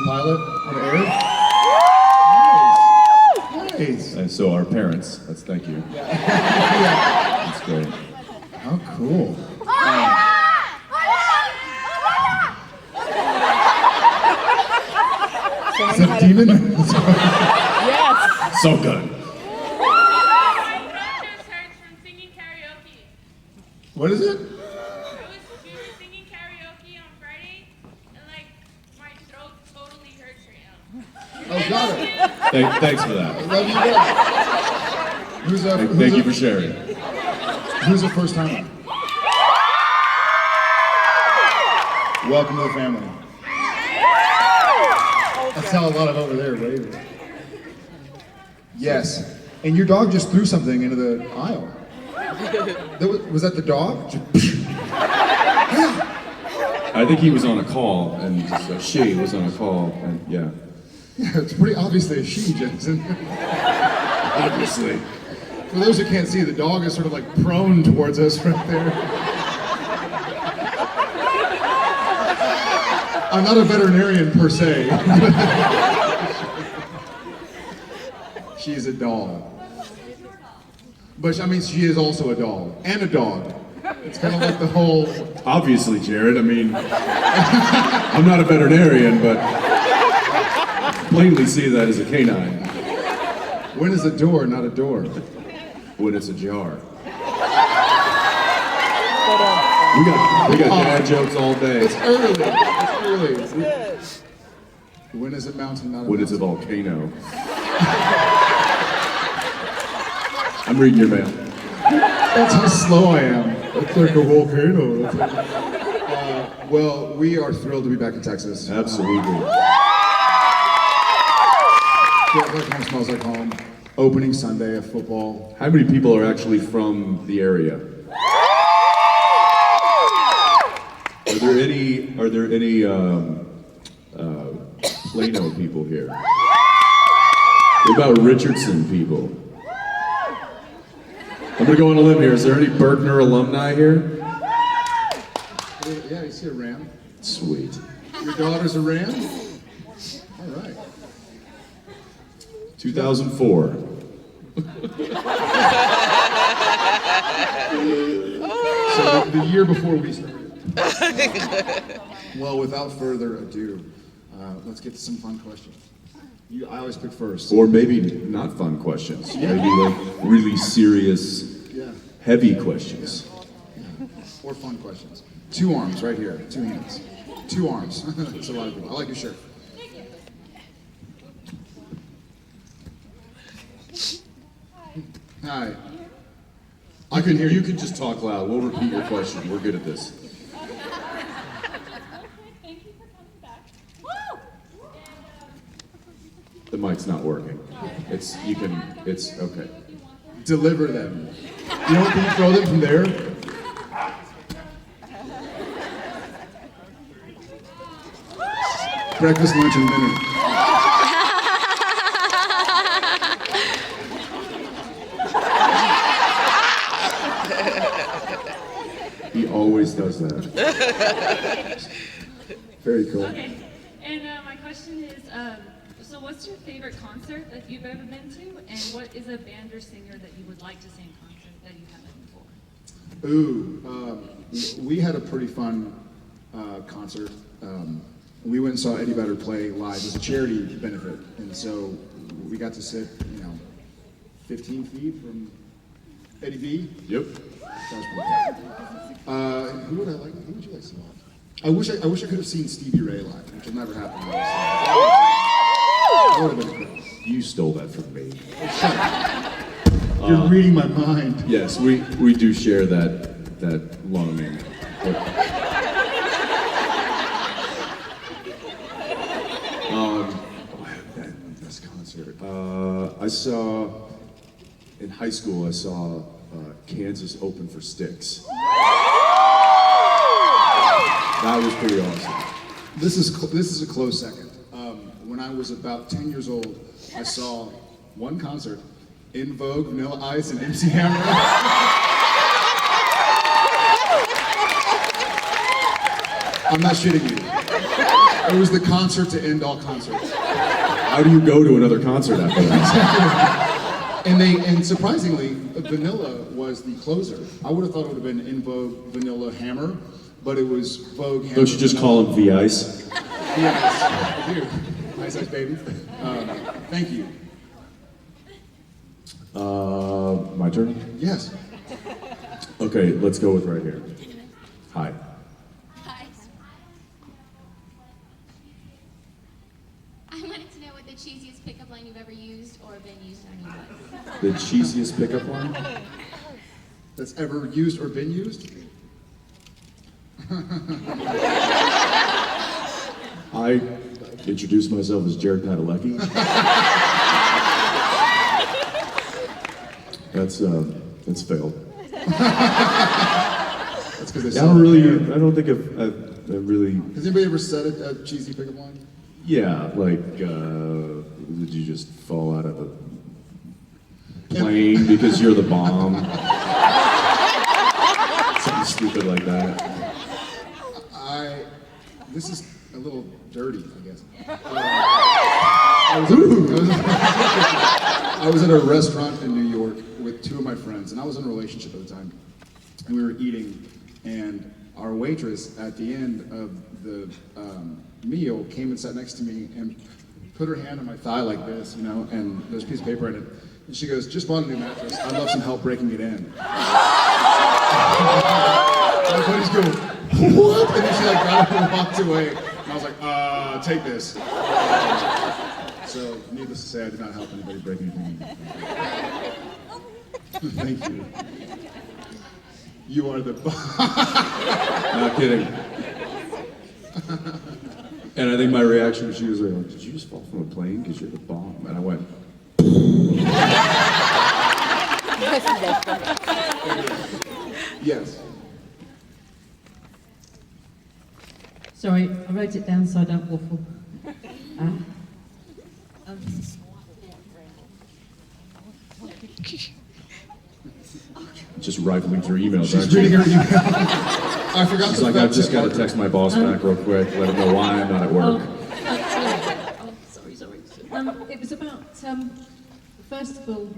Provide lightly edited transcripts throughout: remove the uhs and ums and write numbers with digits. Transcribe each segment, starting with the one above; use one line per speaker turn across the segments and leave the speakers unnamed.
pilot on air. Nice.
And so our parents, thank you.
Yeah.
That's great.
How cool. Is that a demon?
Yes.
So good.
What is it?
We were singing karaoke on Friday, and like my throat totally hurts right now.
Oh, got it.
Thanks for that.
Love you guys.
Thank you for sharing.
Who's the first timer? Welcome to the family. That's how a lot of over there waving. Yes. And your dog just threw something into the aisle. Was that the dog?
I think he was on a call, and she was on a call, and yeah.
Yeah, it's pretty obviously a she, Jensen.
Obviously.
For those who can't see, the dog is sort of like prone towards us right there. I'm not a veterinarian per se. She's a doll. But I mean, she is also a doll and a dog. It's kind of like the whole.
Obviously, Jared. I mean, I'm not a veterinarian, but plainly see that as a canine.
When is a door not a door?
When it's ajar. We got dad jokes all day.
It's early. It's early. When is a mountain not a
When it's a
mountain?
volcano. I'm reading your mail.
That's how slow I am. It's like a volcano. Well, we are thrilled to be back in Texas.
Absolutely.
Feels like home, smells like home. Opening Sunday of football.
How many people are actually from the area? Are there any Plano people here? What about Richardson people? I'm gonna go on a limb here. Is there any Berkner alumni here?
Yeah, you see a ram.
Sweet.
Your daughter's a ram? All right.
2004.
So the year before we started. Well, without further ado, let's get to some fun questions. I always pick first.
Or maybe not fun questions. Maybe like really serious,
Yeah.
heavy questions.
Or fun questions. 2 arms right here. 2 hands. 2 arms. That's a lot of people. I like your shirt. Hi.
You can just talk loud. We'll repeat your question. We're good at this.
Thank you for coming back.
The mic's not working. It's okay.
Deliver them. You know what? Can you throw them from there? Breakfast, lunch, and dinner.
He always does that.
Very cool.
Okay, and my question is, so what's your favorite concert that you've ever been to, and what is a band or singer that you would like to see in concert that you haven't before?
Ooh, we had a pretty fun concert. We went and saw Eddie Vedder play live. It was a charity benefit, and so we got to sit, 15 feet from Eddie V.
Yep.
That was pretty cool. Who would I like? Who would you like to see live? I wish I could have seen Stevie Ray live, which will never happen. That would have been great.
You stole that from me.
You're reading my mind.
Yes, we do share that longing. Best concert. I saw in high school. I saw Kansas open for Styx. That was pretty awesome.
This is a close second. When I was about 10 years old, I saw one concert, In Vogue, Vanilla Ice, and MC Hammer. I'm not shitting you. It was the concert to end all concerts.
How do you go to another concert after that?
And surprisingly, Vanilla was the closer. I would have thought it would have been In Vogue, Vanilla, Hammer, but it was Vogue, Hammer.
Don't you just call him V-Ice?
Yes, I do. Nice Ice Baby. Thank you.
My turn?
Yes.
Okay, let's go with right here. Hi.
Hi. I wanted to know what the cheesiest pickup line you've ever used or been used on you was.
The cheesiest pickup line?
That's ever used or been used?
I introduced myself as Jared Padalecki. That's failed.
That's because
I don't think I've really,
Has anybody ever said a cheesy pickup line?
yeah, like, did you just fall out of a plane because you're the bomb? Something stupid like that.
This is a little dirty, I guess. I was at a restaurant in New York with two of my friends, and I was in a relationship at the time. And we were eating, and our waitress at the end of the meal came and sat next to me and put her hand on my thigh like this, you know, and there's a piece of paper in it. And she goes, "Just bought a new mattress. I'd love some help breaking it in." My buddies go, "What?" And then she like got up and walked away. And I was like, take this. So, needless to say, I did not help anybody break anything. Thank you. You are the
Not kidding. And I think my reaction, she was like, "Did you just fall from a plane? Because you're the bomb." And I went,
Yes.
Sorry, I wrote it down so I don't waffle.
just rifling through emails.
She's
aren't you?
reading her email. I forgot
She's
to
like, "I've just got to text my boss back real quick, let him know why I'm not at work."
Sorry. It was about, first of all,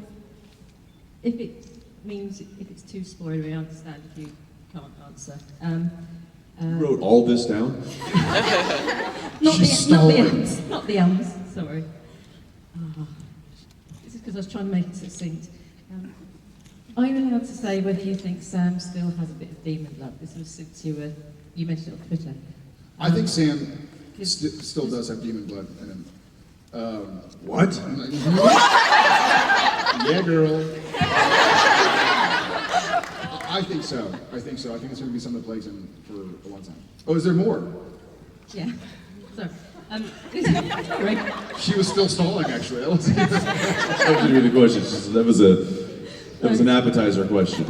if it's too spoilery, I understand if you can't answer.
You wrote all this down?
She's stalling.
Not the ums, sorry. This is because I was trying to make it succinct. Are you allowed to say whether you think Sam still has a bit of demon blood? This was since you mentioned it on Twitter.
I think Sam still does have demon blood in him.
What?
Yeah, girl. I think so. I think it's going to be something that plagues him for a long time. Oh, is there more?
Yeah. Sorry. Sorry.
She was still stalling, actually.
That wasn't even the question. That was an appetizer question.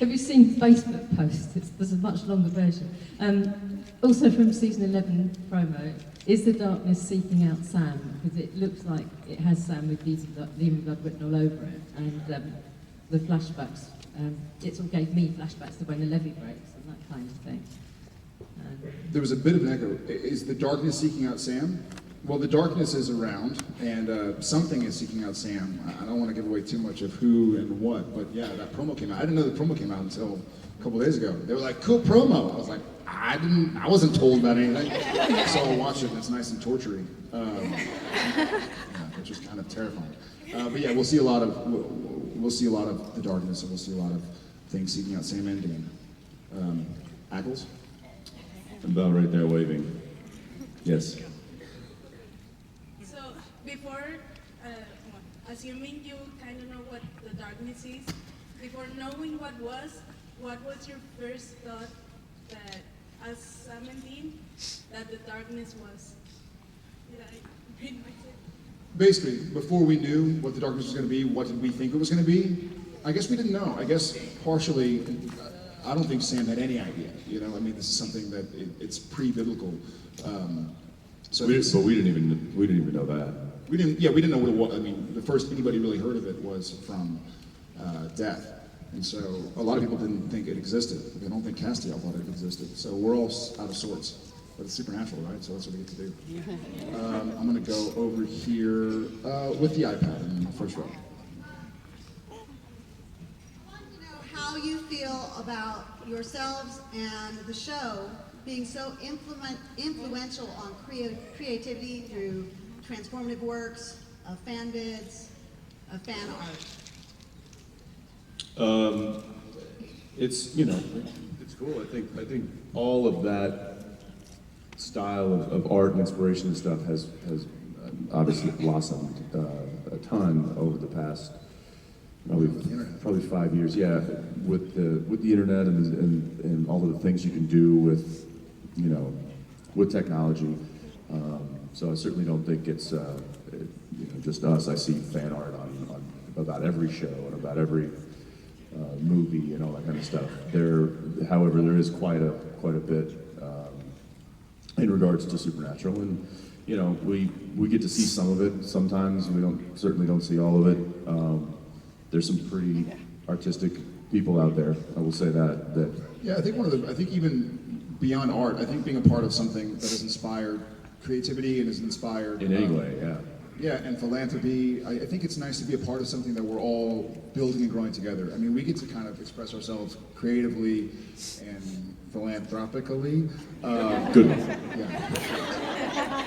Have you seen Facebook posts? There's a much longer version. Also from season 11 promo, is the darkness seeking out Sam? Because it looks like it has Sam with demon blood written all over it, and the flashbacks. It sort of gave me flashbacks to when the levee breaks and that kind of thing.
There was a bit of an echo. Is the darkness seeking out Sam? Well, the darkness is around, and something is seeking out Sam. I don't want to give away too much of who and what, but yeah, that promo came out. I didn't know the promo came out until a couple days ago. They were like, "Cool promo." I was like, I wasn't told about anything. So I'll watch it, and it's nice and torturing, which is kind of terrifying. But yeah, we'll see a lot of the darkness, and we'll see a lot of things seeking out Sam and Dean. Ackles?
I'm about right there waving. Yes.
So before, assuming you kind of know what the darkness is, before knowing what was your first thought that, as Sam and Dean, that the darkness was? Did I read myself?
Basically, before we knew what the darkness was going to be, what did we think it was going to be? I guess we didn't know. I guess partially, I don't think Sam had any idea. You know, I mean, this is something that it's pre-biblical.
But we didn't even know that.
We didn't know what it was. I mean, the first anybody really heard of it was from Death. And so a lot of people didn't think it existed. They don't think Castiel thought it existed. So we're all out of sorts. But it's supernatural, right? So that's what we get to do. I'm gonna go over here with the iPad in the first row.
I want to know how you feel about yourselves and the show being so influential on creativity through transformative works, fan vids, fan art.
It's it's cool. I think all of that style of art and inspiration and stuff has obviously blossomed a ton over the past probably 5 years. Yeah, with the internet and all of the things you can do with with technology. So I certainly don't think it's just us. I see fan art on about every show and about every movie and all that kind of stuff. However, there is quite a bit in regards to Supernatural, and we get to see some of it. Sometimes we certainly don't see all of it. There's some pretty artistic people out there. I will say that.
Yeah, I think even beyond art, I think being a part of something that has inspired creativity and has inspired
In any way, yeah.
Yeah, and philanthropy. I think it's nice to be a part of something that we're all building and growing together. I mean, we get to kind of express ourselves creatively and philanthropically.
Good one.
Yeah.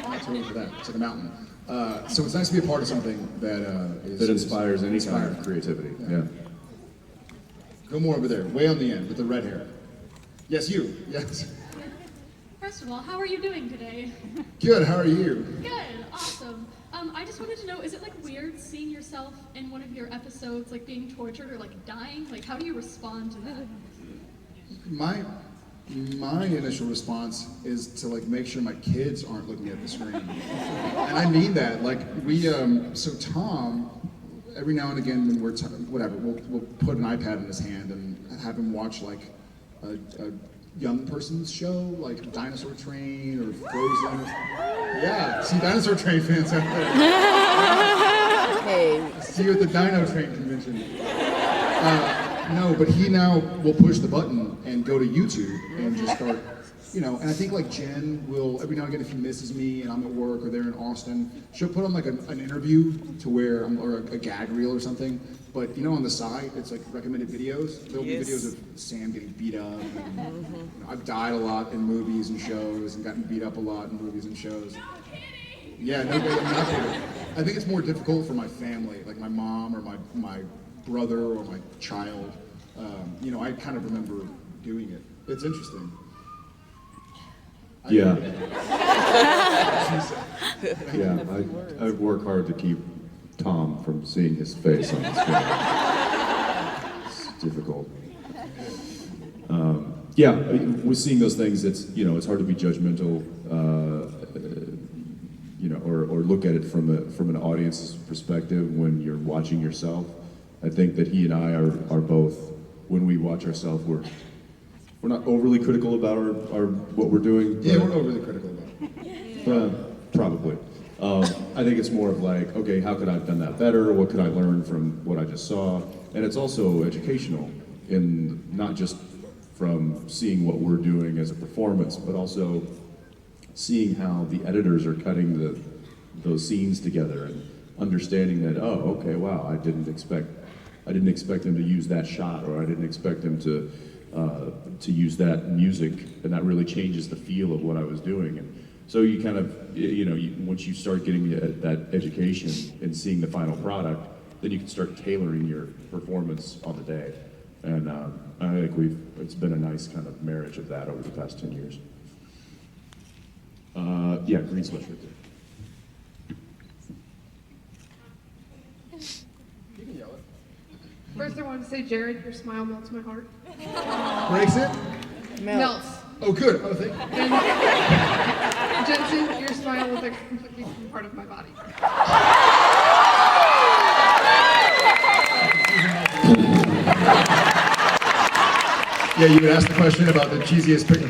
Not totally for that. It's like a mountain. So it's nice to be a part of something that
That inspires any kind of creativity. Yeah.
Go more over there, way on the end with the red hair. Yes, you. Yes.
First of all, how are you doing today?
Good. How are you?
Good, awesome. I just wanted to know, is it like weird seeing yourself in one of your episodes like being tortured or like dying? Like how do you respond to that?
My initial response is to like make sure my kids aren't looking at the screen, and I mean that. Like so Tom, every now and again when we're we'll put an iPad in his hand and have him watch like a young person's show, like Dinosaur Train or Frozen. Yeah, some Dinosaur Train fans out there.
Hey.
See you at the Dino Train convention. No, but he now will push the button and go to YouTube and just start, and I think like Jen will, every now and again if he misses me and I'm at work or they're in Austin, she'll put on like an interview to where, or a gag reel or something, but on the side, it's like recommended videos. There'll be videos of Sam getting beat up. And, I've died a lot in movies and shows and gotten beat up a lot in movies and shows. Yeah, no, I'm not kidding. I think it's more difficult for my family, like my mom or my brother or my child. I kind of remember doing it. It's interesting.
Yeah. Yeah, I work hard to keep Tom from seeing his face on the screen. It's difficult. Yeah, with seeing those things, it's hard to be judgmental, or look at it from an audience's perspective when you're watching yourself. I think that he and I are both, when we watch ourselves, we're not overly critical about our what we're doing.
Yeah, we're overly critical about it.
Probably. I think it's more of like, okay, how could I have done that better? What could I learn from what I just saw? And it's also educational, in not just from seeing what we're doing as a performance, but also seeing how the editors are cutting those scenes together and understanding that, oh, okay, wow, I didn't expect him to use that shot, or I didn't expect him to use that music, and that really changes the feel of what I was doing. And so you kind of, once you start getting that education and seeing the final product, then you can start tailoring your performance on the day. And I think it's been a nice kind of marriage of that over the past 10 years. Yeah, green sweatshirt there.
You can yell it.
First, I want to say, Jared, your smile melts my heart.
Breaks it?
Melts.
Oh, good. Oh, thank you.
And Jensen, your smile is like a completely different part of my body.
Yeah, you would ask the question about the cheesiest picture.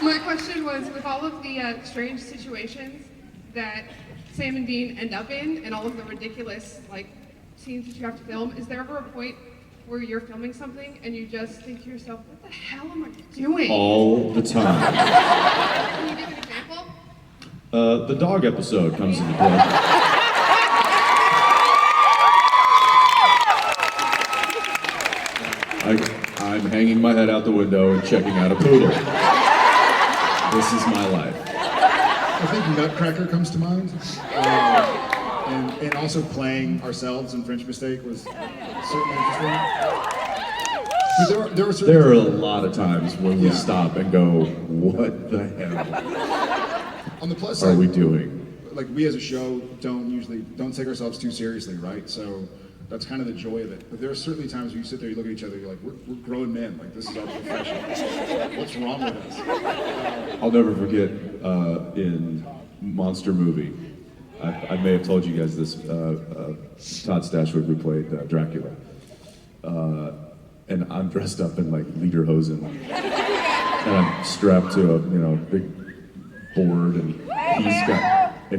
My question was, with all of the strange situations that Sam and Dean end up in, and all of the ridiculous scenes that you have to film, is there ever a point where you're filming something and you just think to yourself, what the the hell am I doing?
All the time.
Can you give an example?
The dog episode comes into play. I'm hanging my head out the window and checking out a poodle. This is my life.
I think Nutcracker comes to mind. And also playing ourselves in French Mistake was certainly interesting. But there are certain
There are a lot of times when we stop and go, what the hell
on the plus
are
side,
we doing?
like we as a show don't take ourselves too seriously, right? So that's kind of the joy of it. But there are certainly times where you sit there, you look at each other, you're like, we're grown men. Like this is our profession. What's wrong with us?
I'll never forget in Monster Movie. I may have told you guys this. Todd Stashwick, who played Dracula, and I'm dressed up in like lederhosen, and I'm strapped to a big board, and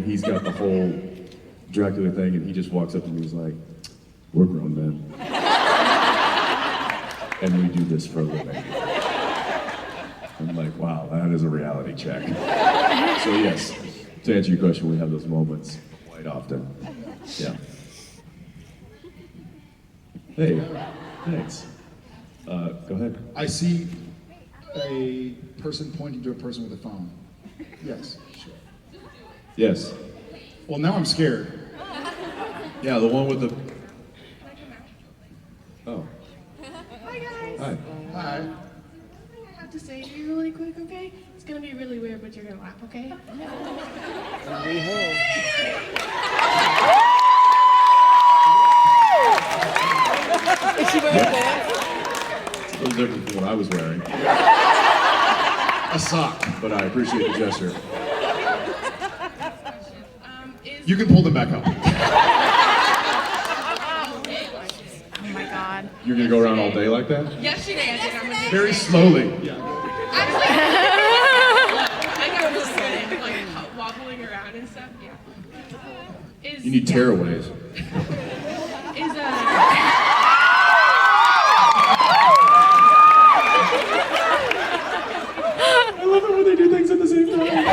he's got the whole Dracula thing, and he just walks up to me and he's like, "We're grown men, and we do this for a living." I'm like, wow, that is a reality check. So yes, to answer your question, we have those moments quite often. Yeah. Hey, thanks. Go ahead.
I see a person pointing to a person with a phone. Yes. Sure.
Yes.
Well, now I'm scared.
Yeah, the one with the. Oh.
Hi guys.
Hi.
Hi.
Something I have to say to you really quick, okay? It's gonna be really weird, but you're gonna laugh, okay?
Is she wearing pants? It's a little different from what I was wearing.
A sock.
But I appreciate the gesture.
You can pull them back up.
Oh my God.
You're gonna go around all day like that?
Yesterday I did. I'm gonna do
Very slowly. Yeah.
Like I was sitting, like wobbling around and stuff. Yeah.
You need tearaways. I love it when they do things at the same time.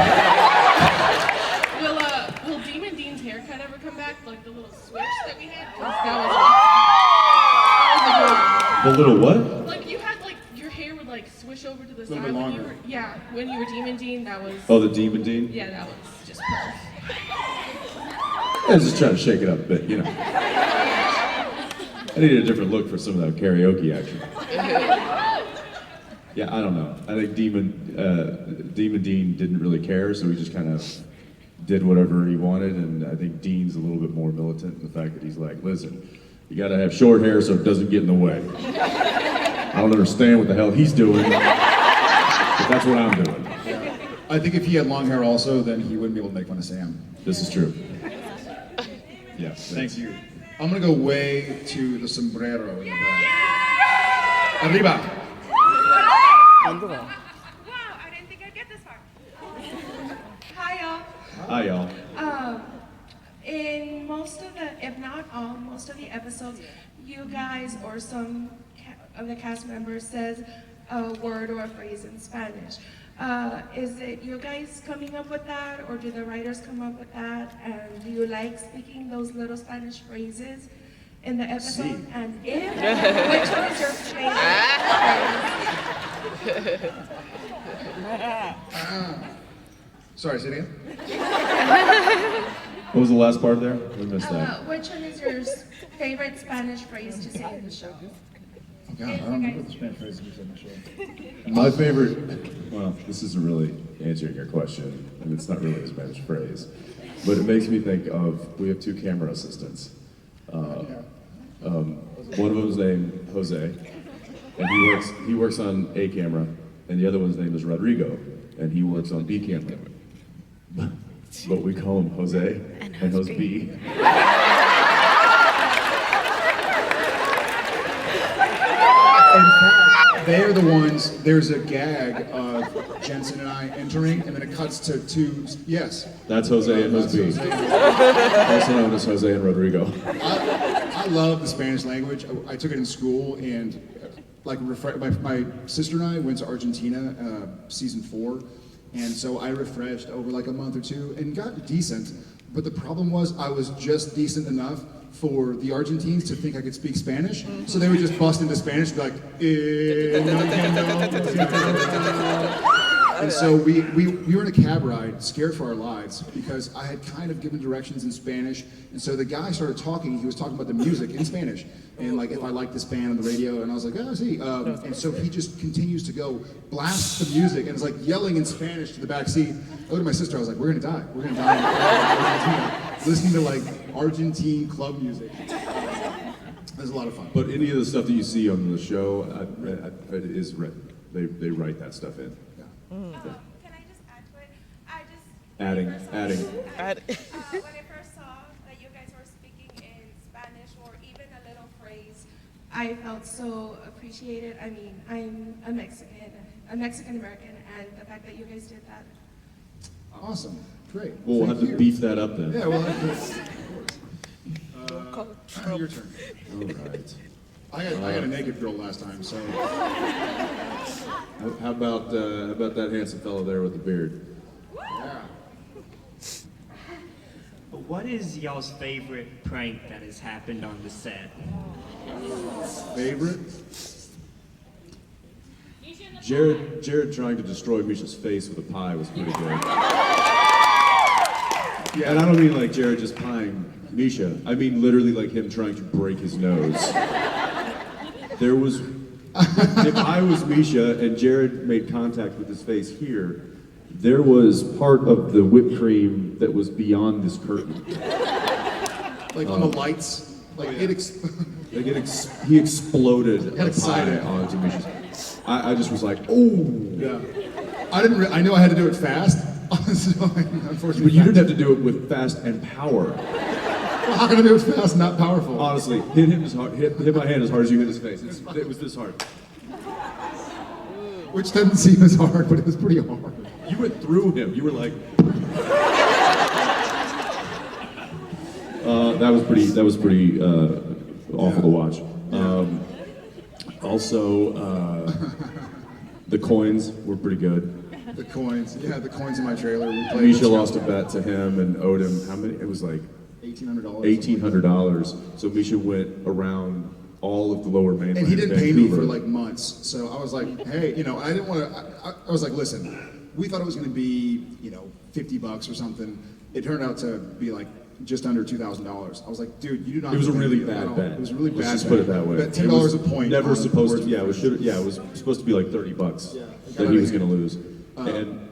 Will Demon Dean's haircut ever come back? Like the little switch that we had? 'Cause that
The little what?
was like you had like your hair would like swish over to the
little
side
bit
when you
longer.
were when you were Demon Dean. That was
Oh, the Demon Dean?
yeah, that was just perfect.
I was just trying to shake it up a bit, I needed a different look for some of that karaoke action. Yeah, I don't know. I think Demon Dean didn't really care, so he just kind of did whatever he wanted, and I think Dean's a little bit more militant in the fact that he's like, listen, you gotta have short hair so it doesn't get in the way. I don't understand what the hell he's doing, but that's what I'm doing.
I think if he had long hair also, then he wouldn't be able to make fun of Sam.
This is true. Yeah,
Thank you. I'm gonna go way to the sombrero in the back. Arriba.
Wow, I didn't think I'd get this far.
Hi, y'all.
Hi, y'all.
In most of the, if not all, most of the episodes, you guys or some of the cast members says a word or a phrase in Spanish. Is it you guys coming up with that, or do the writers come up with that? And do you like speaking those little Spanish phrases in the episode?
Sí.
And if, which one is your favorite phrase?
Sorry, say it again.
What was the last part there? We missed that.
Which one is your favorite Spanish phrase to say in the show?
Oh God, I don't remember the Spanish phrase you said in the show.
My favorite, well, this isn't really answering your question, and it's not really a Spanish phrase, but it makes me think of, we have two camera assistants. One of them's named Jose, and he works on A camera, and the other one's name is Rodrigo, and he works on B camera. But we call him Jose and Jose B.
In fact, they're the ones, there's a gag of Jensen and I entering, and then it cuts to two, yes.
That's Jose and Jose B.
That's Jose.
Also known as Jose and Rodrigo.
I love the Spanish language. I took it in school, and like my sister and I went to Argentina season 4, and so I refreshed over like a month or two and got decent. But the problem was I was just decent enough for the Argentines to think I could speak Spanish, so they would just bust into Spanish, and be like, no entiendo. And so we were in a cab ride, scared for our lives, because I had kind of given directions in Spanish, and so the guy started talking. He was talking about the music in Spanish, and like if I liked this band on the radio, and I was like, oh, see. And so he just continues to go blast the music, and is like yelling in Spanish to the back seat. I looked at my sister. I was like, we're gonna die. We're gonna die in Argentina, listening to like Argentine club music. It was a lot of fun.
But any of the stuff that you see on the show, it is written. They write that stuff in.
Can I just add to it? I just
Adding.
when I first saw that you guys were speaking in Spanish or even a little phrase,
I felt so appreciated. I mean, I'm a Mexican American, and the fact that you guys did that.
Awesome, great.
We'll
Thank
have
you.
to beef that up then.
Yeah, well, your turn.
All right.
I got a naked girl last time, so.
How about that handsome fellow there with the beard?
Yeah.
What is y'all's favorite prank that has happened on the set?
Favorite?
Jared trying to destroy Misha's face with a pie was pretty good.
Yeah.
And I don't mean like Jared just pieing Misha. I mean literally like him trying to break his nose. There was, if I was Misha and Jared made contact with his face here, there was part of the whipped cream that was beyond this curtain.
Like on the lights, like it.
He exploded a pie
excited.
onto Misha's. I just was like, oh.
Yeah. I didn't. I knew I had to do it fast, so unfortunately.
But you didn't have to do it with fast and power.
Well, how can I do it fast, not powerful?
Honestly, hit him as hard. Hit my hand as hard as you hit his face. It was this hard.
Which doesn't seem as hard, but it was pretty hard.
You went through him. You were like. That was pretty awful to watch. Also, the coins were pretty good.
The coins, yeah, the coins in my trailer. We played.
Misha lost a bet to him and owed him how many? It was like
$1,800.
$1,800. So Misha went around all of the Lower Mainland.
And he didn't pay me for
Vancouver.
like months, so I was like, hey, I didn't want to. I was like, listen, we thought it was going to be, $50 or something. It turned out to be like just under $2,000. I was like, dude, you do not.
It was a
pay
really
me at
bad
all.
bet.
It was a really
Let's
bad
just
bet.
put it that way.
Bet
It
$10
was
a point.
Never
on
supposed to.
Words
Yeah,
with
it was supposed to be like $30
Yeah,
that he was going to lose, and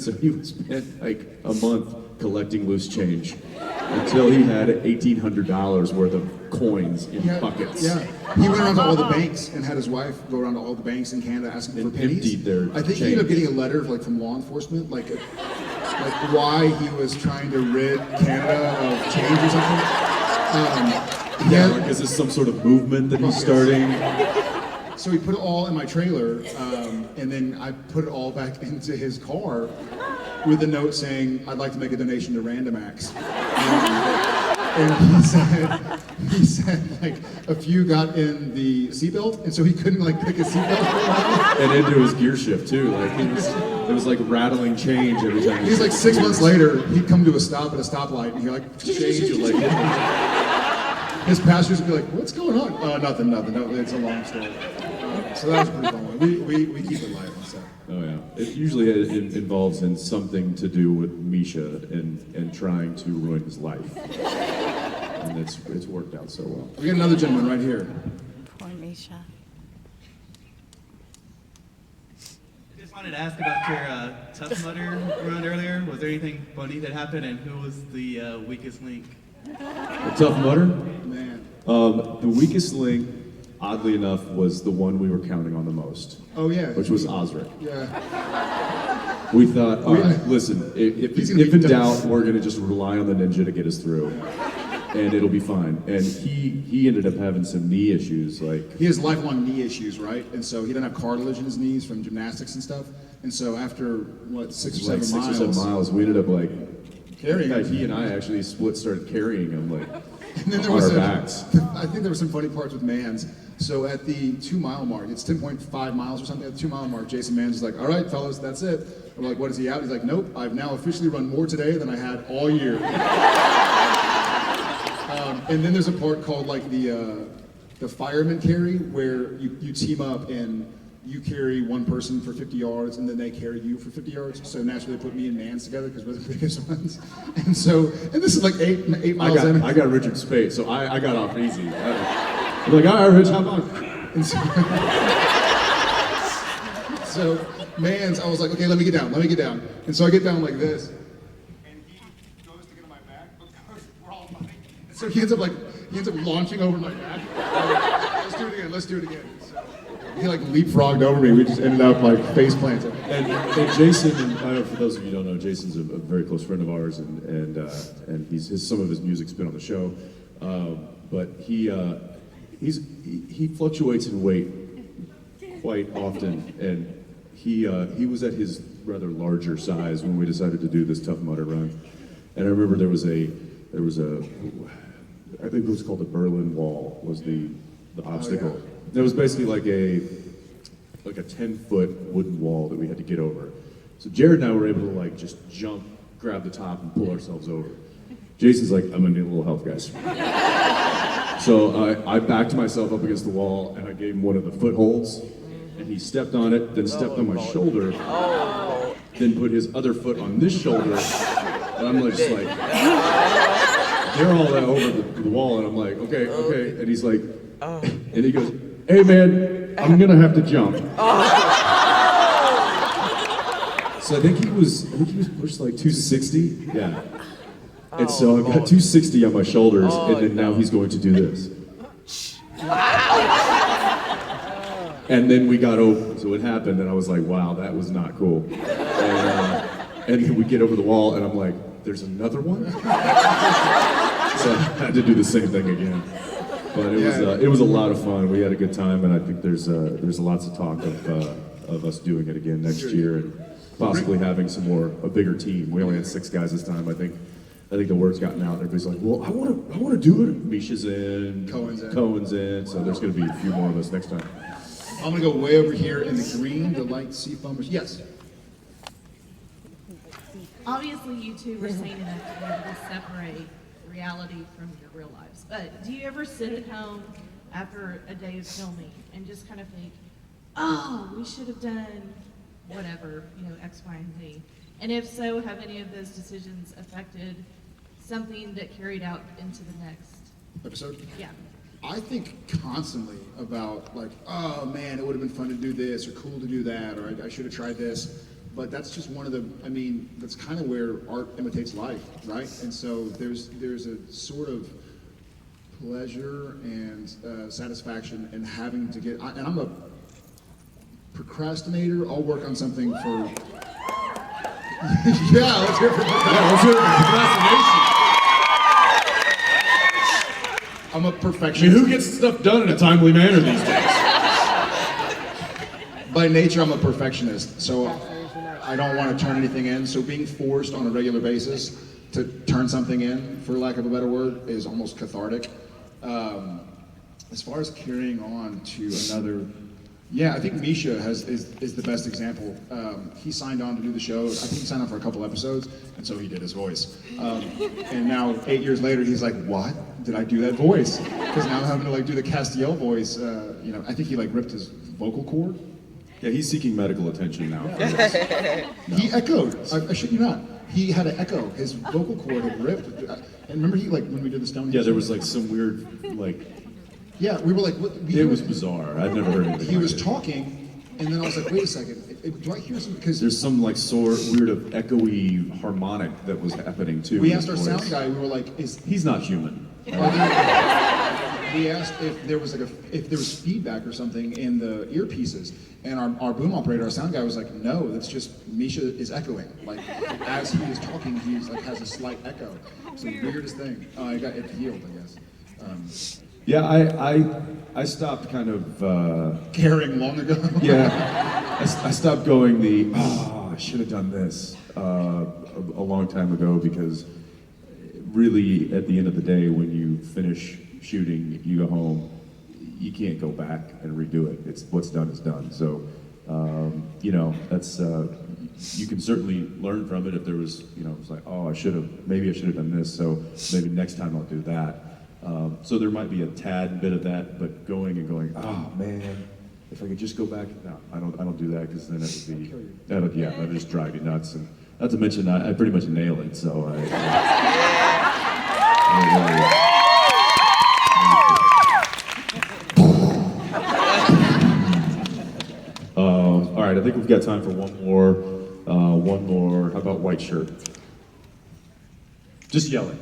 so he spent like a month collecting loose change until he had $1,800 worth of coins in buckets.
Yeah, he went around to all the banks and had his wife go around to all the banks in Canada asking
And
for pennies.
emptied their
I think he ended up getting a letter from law enforcement, like why he was trying to rid Canada of change or something.
Yeah, like is this some sort of movement that he's starting?
So he put it all in my trailer, and then I put it all back into his car with a note saying, I'd like to make a donation to Random Acts. And he said like a few got in the seatbelt, and so he couldn't like pick a seatbelt for a while.
And into his gear shift too. Like it was like rattling change every time.
He's like 6 months later, he'd come to a stop at a stoplight, and he'd like,
change like
his passengers would be like, what's going on? Nothing. No, it's a long story. So that was a pretty fun one. We keep it light on set.
Oh yeah. It usually involves in something to do with Misha and trying to ruin his life. And it's worked out so well.
We got another gentleman right here.
Poor Misha.
I just wanted to ask about your Tough Mudder run earlier. Was there anything funny that happened, and who was the weakest link?
The Tough Mudder?
Man.
The weakest link, oddly enough, was the one we were counting on the most.
Oh yeah.
Which was Osric.
Yeah.
We thought, all right, listen, if in doubt, we're going to just rely on the ninja to get us through. And it'll be fine. And he ended up having some knee issues, like...
He has lifelong knee issues, right? And so he doesn't have cartilage in his knees from gymnastics and stuff. And so after, 6 or 7 miles...
we ended up like...
Carrying
in fact,
him.
he and I actually started carrying him, like...
And then there
on
was
our backs.
I think there were some funny parts with Mans. So at the 2 mile mark, it's 10.5 miles or something. At the 2 mile mark, Jason Mans is like, "All right, fellas, that's it." I'm like, "What is he out?" He's like, "Nope, I've now officially run more today than I had all year." And then there's a part called like the fireman carry, where you team up and you carry one person for 50 yards, and then they carry you for 50 yards. So naturally, they put me and Mans together because we're the biggest ones. And this is like eight miles in.
I got Richard Spade, so I got off easy. I'm like, all right, Rich, hop on.
And so Mans, I was like, "Okay, let me get down. And so I get down like this, and he goes to get on my back, but we're all fighting. And so he ends up launching over my back. Let's do it again. So he like leapfrogged over me. We just ended up like face planting.
And Jason, and I know for those of you who don't know, Jason's a very close friend of ours, and some of his music's been on the show, but he fluctuates in weight quite often, and he was at his rather larger size when we decided to do this Tough Mudder run. And I remember there was a I think it was called the Berlin Wall was the obstacle. It was basically like a 10-foot wooden wall that we had to get over. So Jared and I were able to like just jump, grab the top, and pull ourselves over. Jason's like, "I'm gonna need a little help, guys." So I backed myself up against the wall, and I gave him one of the footholds, and he stepped on it, then stepped on my shoulder, then put his other foot on this shoulder, and I'm just like, they're all over the wall, and I'm like, okay, and he's like, and he goes, "Hey man, I'm gonna have to jump." So I think he was pushed like 260, yeah. And so I've got 260 on my shoulders, and then now he's going to do this. And then we got over, so it happened, and I was like, "Wow, that was not cool." And then we get over the wall, and I'm like, "There's another one?" So I had to do the same thing again. But it was a lot of fun. We had a good time, and I think there's lots of talk of us doing it again next year, and possibly having a bigger team. We only had 6 guys this time. I think the word's gotten out. Everybody's like, "Well, I want to do it." Misha's in, Cohen's in, so there's going to be a few more of us next time.
I'm gonna go way over here in the green, the light seafoam. Yes.
Obviously, you two were sane enough to be able to separate reality from your real lives. But do you ever sit at home after a day of filming and just kind of think, "Oh, we should have done whatever, X, Y, and Z"? And if so, have any of those decisions affected something that carried out into the next
episode?
Yeah.
I think constantly about like, "Oh man, it would have been fun to do this, or cool to do that, or I should have tried this." But that's just that's kind of where art imitates life, right? And so there's a sort of pleasure and satisfaction in having to get, and I'm a procrastinator. I'll work on something for, yeah, let's hear it for procrastination. I'm a perfectionist.
Who gets stuff done in a timely manner these days?
By nature, I'm a perfectionist, so I don't want to turn anything in. So being forced on a regular basis to turn something in, for lack of a better word, is almost cathartic. As far as carrying on to another, I think Misha is the best example. He signed on to do the show. I think he signed on for a couple episodes, and so he did his voice. And now 8 years later, he's like, "What? Did I do that voice?" Because now I'm having to do the Castiel voice. I think he ripped his vocal cord.
Yeah, he's seeking medical attention now.
No. He echoed. I shit you not. He had an echo. His vocal cord had ripped. And remember when we did the Stonehenge?
Yeah, there was some weird
Yeah, we were like, what?
It was bizarre. I'd never heard anything.
He was talking, and then I was like, wait a second. Do I hear something? Because
there's some weird of echoey harmonic that was happening too.
We asked our sound guy. We were like,
he's not human.
We asked if there was if there was feedback or something in the earpieces, and our boom operator, our sound guy, was like, "No, that's just Misha is echoing. As he is talking, he's has a slight echo. It's the weirdest thing. It healed, I guess."
I stopped kind of
caring long ago.
I stopped going I should have done this a long time ago, because really, at the end of the day, when you finish shooting, you go home, you can't go back and redo it. It's what's done is done. So, you know, that's, you can certainly learn from it if there was, you know, it's like, oh, maybe I should have done this, so maybe next time I'll do that. So there might be a tad bit of that, but going, oh man, if I could just go back, no, I don't do that, because then it would be, that'll just drive you nuts. And not to mention, I pretty much nail it, so all right, I think we've got time for one more. How about white shirt? Just yell it.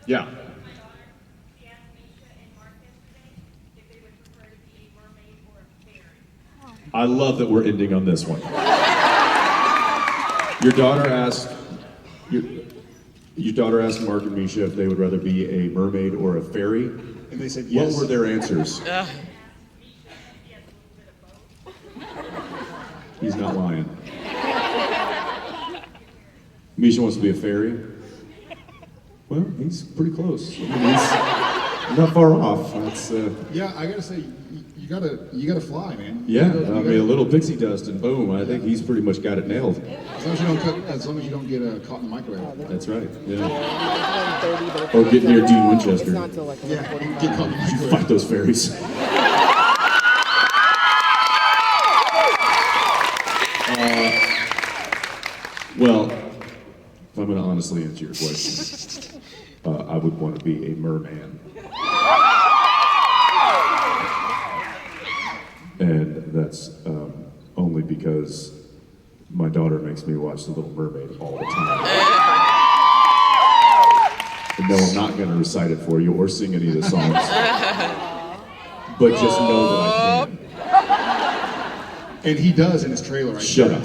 Yeah. I love that we're ending on this one. Your daughter asked Mark and Misha if they would rather be a mermaid or a fairy.
And they said yes.
What were their answers? He's not lying. Misha wants to be a fairy. Well, he's pretty close. I mean, he's not far off. That's,
Yeah, I gotta say, you gotta fly, man.
yeah, I mean, a little pixie dust and boom, I think he's pretty much got it nailed.
As long as you don't get caught in the microwave.
That's right, yeah. Or get near Dean Winchester.
Yeah, get caught in the
You
microwave.
fight those fairies. Well, if I'm gonna honestly answer your question, I would want to be a merman. And that's only because my daughter makes me watch The Little Mermaid all the time. And no, I'm not gonna recite it for you or sing any of the songs. But just know that I can.
And he does in his trailer.
Shut up.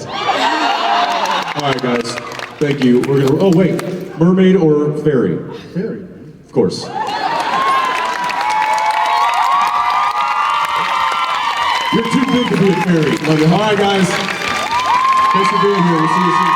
All right, guys. Thank you. We're gonna. Oh wait, mermaid or fairy?
Fairy.
Of course. You're too big to be a fairy. Love you. All right, guys. Thanks for being here. We'll see you soon.